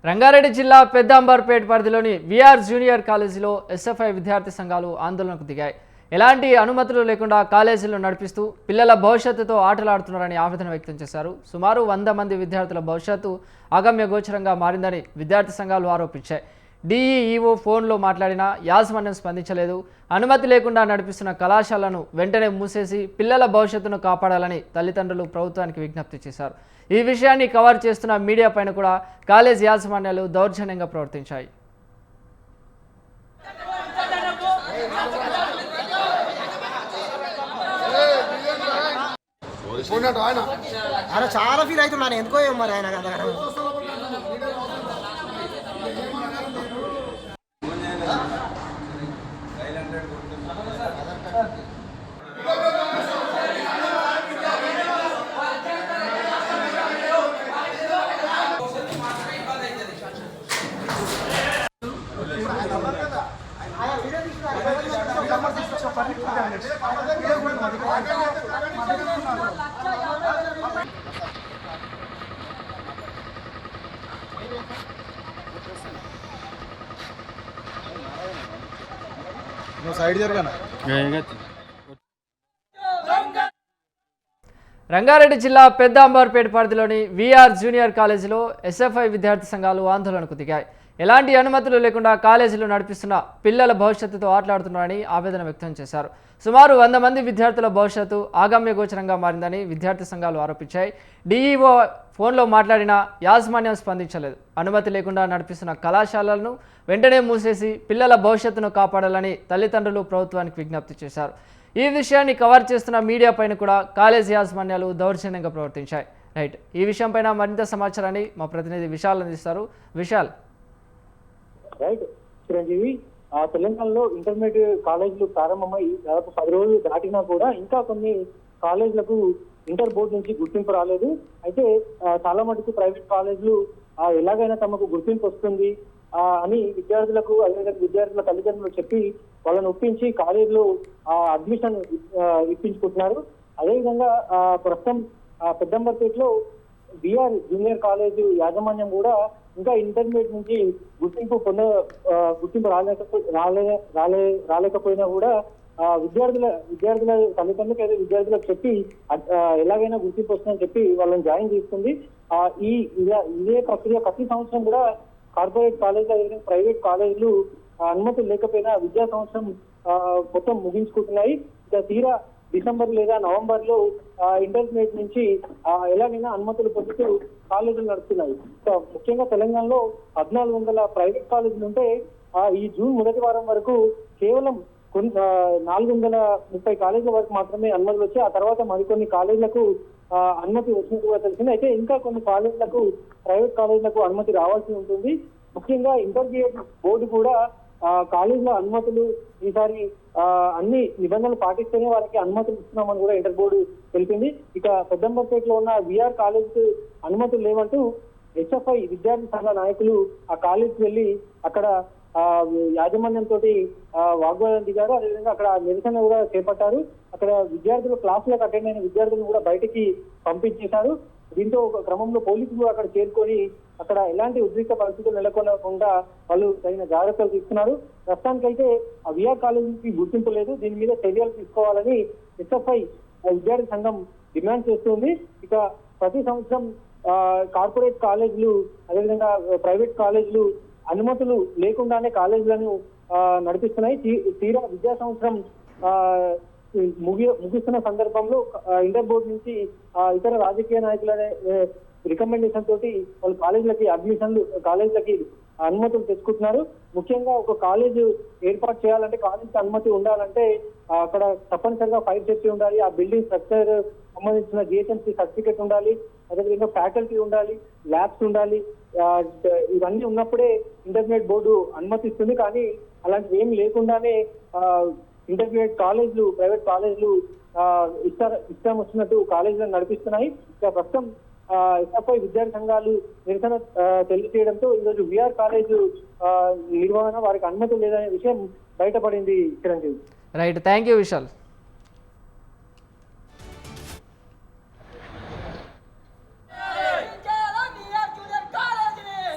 రంగారెడ్డి జిల్లా పెద్దాంబర్పేట పరిధిలోని VR junior కాలేజీలో ఎస్ఎఫ్ఐ విద్యార్థి సంఘాలు ఆందోళనకు దిగాయి. ఎలాంటి అనుమతులు లేకుండా కాలేజీలు నడిపిస్తూ పిల్లల భవిష్యత్తుతో ఆటలాడుతున్నారని ఆవేదన వ్యక్తం చేశారు. సుమారు 100 మంది విద్యార్థుల భవిష్యత్తు అగమ్యగోచరంగా మారిందని విద్యార్థి సంఘాలు ఆరోపించాయి. డీఈఓ ఫోన్లో మాట్లాడినా యాజమాన్యం స్పందించలేదు. అనుమతి లేకుండా నడిపిస్తున్న కళాశాలను వెంటనే మూసేసి పిల్లల భవిష్యత్తును కాపాడాలని తల్లిదండ్రులు ప్రభుత్వానికి విజ్ఞప్తి చేశారు. ఈ విషయాన్ని కవర్ చేస్తున్న మీడియా పైన కూడా కాలేజ్ యాజమాన్యాలు దౌర్జన్యంగా ప్రవర్తించాయి. ఆయన చాలా ఫీల్ అవుతున్నాను ఎందుకో మరి ఆయన కదా. సైడ్ జరగనా. రంగారెడ్డి జిల్లా పెద్దాంబర్పేట పరిధిలోని విఆర్ జూనియర్ కాలేజీలో ఎస్ఎఫ్ఐ విద్యార్థి సంఘాలు ఆందోళనకు దిగాయి. ఎలాంటి అనుమతులు లేకుండా కాలేజీలు నడిపిస్తున్న పిల్లల భవిష్యత్తుతో ఆటలాడుతున్నారని ఆవేదన వ్యక్తం చేశారు. సుమారు 100 మంది విద్యార్థుల భవిష్యత్తు ఆగమ్యగోచరంగా మారిందని విద్యార్థి సంఘాలు ఆరోపించాయి. డీఈఓ ఫోన్లో మాట్లాడినా యాజమాన్యం స్పందించలేదు. అనుమతి లేకుండా నడిపిస్తున్న కళాశాలలను వెంటనే మూసేసి పిల్లల భవిష్యత్తును కాపాడాలని తల్లిదండ్రులు ప్రభుత్వానికి విజ్ఞప్తి చేశారు. ఈ విషయాన్ని కవర్ చేస్తున్న మీడియా పైన కూడా కాలేజ్ యాజమాన్యాలు దౌర్జన్యంగా ప్రవర్తించాయి. రైట్, ఈ విషయంపైన మరింత సమాచారాన్ని మా ప్రతినిధి విశాల్ అందిస్తారు. విశాల్. రైట్ చిరంజీవి, తెలంగాణలో ఇంటర్మీడియట్ కాలేజీలు ప్రారంభమై దాదాపు 10 రోజులు దాటినా కూడా ఇంకా కొన్ని కాలేజీలకు ఇంటర్ బోర్డు నుంచి గుర్తింపు రాలేదు. అయితే చాలా మటుకు ప్రైవేట్ కాలేజీలు ఎలాగైనా తమకు గుర్తింపు వస్తుంది అని విద్యార్థులకు అదేవిధంగా విద్యార్థుల తల్లిదండ్రులు చెప్పి వాళ్ళని ఒప్పించి కాలేజీలో అడ్మిషన్ ఇప్పించుకుంటున్నారు. అదేవిధంగా ప్రస్తుతం పెద్దంబర్పేటలో బిఆర్ జూనియర్ కాలేజ్ యాజమాన్యం కూడా ఇంకా ఇంటర్మీడియట్ నుంచి గుర్తింపు రాలేకపోయినా కూడా విద్యార్థుల తల్లిదండ్రులకు అయితే విద్యార్థులకు చెప్పి ఎలాగైనా గుర్తింపు వస్తుందని చెప్పి వాళ్ళని జాయిన్ చేసుకుంది. ఇదే ప్రక్రియ ప్రతి సంవత్సరం కూడా కార్పొరేట్ కాలేజీలు అదేవిధంగా ప్రైవేట్ కాలేజీలు అనుమతులు లేకపోయినా విద్యా సంవత్సరం మొత్తం ముగించుకుంటున్నాయి. ఇక తీరా డిసెంబర్ లేదా నవంబర్ లో ఇంటర్మీడియట్ నుంచి ఎలాగైనా అనుమతులు పొందుతూ కాలేజీలు నడుస్తున్నాయి. ముఖ్యంగా తెలంగాణలో 1400 ప్రైవేట్ కాలేజీలు ఉంటే ఈ జూన్ మొదటి వారం వరకు కేవలం 430 కాలేజీల వరకు మాత్రమే అనుమతులు వచ్చాయి. ఆ తర్వాత మరికొన్ని కాలేజీలకు అనుమతి వచ్చినట్టుగా తెలిసింది. అయితే ఇంకా కొన్ని కాలేజీలకు ప్రైవేట్ కాలేజీలకు అనుమతి రావాల్సి ఉంటుంది. ముఖ్యంగా ఇంటర్మీడియట్ బోర్డు కూడా కాలేజీల అనుమతులు ఈసారి అన్ని నిబంధనలు పాటిస్తేనే వారికి అనుమతులు ఇస్తున్నామని కూడా ఇంటర్ బోర్డు తెలిపింది. ఇక పెద్దంబర్పేటలో ఉన్న విఆర్ కాలేజీకి అనుమతులు లేవంటూ ఎస్ఎఫ్ఐ విద్యార్థి సంఘ నాయకులు ఆ కాలేజీకి వెళ్లి అక్కడ యాజమాన్యంతో వాగ్వాదం దిగారు. అదేవిధంగా అక్కడ నిరసన కూడా చేపట్టారు. అక్కడ విద్యార్థులు క్లాసులకు అటెండ్ అయిన విద్యార్థులను కూడా బయటికి పంపించేశారు. దీంతో ఒక క్రమంలో పోలీసులు అక్కడ చేరుకొని అక్కడ ఎలాంటి ఉద్రిక్త పరిస్థితులు నెలకొనకుండా వాళ్ళు తగిన జాగ్రత్తలు తీసుకున్నారు. ప్రస్తుతానికైతే ఆ విఆర్ కాలేజీకి గుర్తింపు లేదు. దీని మీద చర్యలు తీసుకోవాలని ఎస్ఎఫ్ఐ విద్యార్థి సంఘం డిమాండ్ చేస్తుంది. ఇక ప్రతి సంవత్సరం కార్పొరేట్ కాలేజీలు అదేవిధంగా ప్రైవేట్ కాలేజీలు అనుమతులు లేకుండానే కాలేజీలను నడిపిస్తున్నాయి. తీరా విద్యా సంవత్సరం ముగిస్తున్న సందర్భంలో ఇంటర్ బోర్డు నుంచి ఇతర రాజకీయ నాయకుల రికమెండేషన్ తోటి వాళ్ళు కాలేజీలకి అనుమతులు తెచ్చుకుంటున్నారు. ముఖ్యంగా ఒక కాలేజ్ ఏర్పాటు చేయాలంటే కాలేజీకి అనుమతి ఉండాలంటే అక్కడ తప్పనిసరిగా ఫైర్ సేఫ్టీ ఉండాలి, ఆ బిల్డింగ్ స్ట్రక్చర్ సంబంధించిన జిహెచ్ఎంసీ సర్టిఫికేట్ ఉండాలి, అదేవిధంగా ఫ్యాకల్టీ ఉండాలి, ల్యాబ్స్ ఉండాలి. ఇవన్నీ ఉన్నప్పుడే ఇంటర్మీడియట్ బోర్డు అనుమతిస్తుంది. కానీ అలాంటివి ఏం లేకుండానే ఇంటర్మీడియట్ కాలేజీలు ప్రైవేట్ కాలేజీలు ఇష్టం వచ్చినట్టు కాలేజీలను నడిపిస్తున్నాయి. ఇక ప్రస్తుతం ఎస్ఎఫ్ఐ విద్యార్థి సంఘాలు నిరసన తెలియజేయడంతో ఈరోజు విఆర్ కాలేజ్ నిర్వహణ వారికి అనుమతి లేదనే విషయం బయటపడింది. Chiranjeevi. Right, thank you Vishal.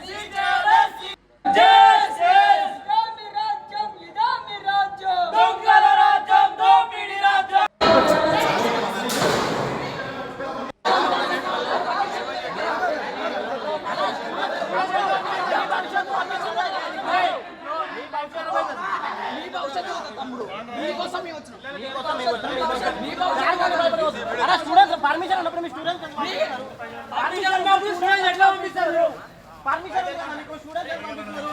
CJ భవిష్యత్తు తమ్ముడు మీకోసం మేము వచ్చినాం అరే స్టూడెంట్స్ పర్మిషన్ ఉన్నప్పుడు మీ స్టూడెంట్స్ పర్మిషన్ ఎట్లా పంపిస్తారు పర్మిషన్ మీకు స్టూడెంట్స్ ఎట్లా పంపిస్తారు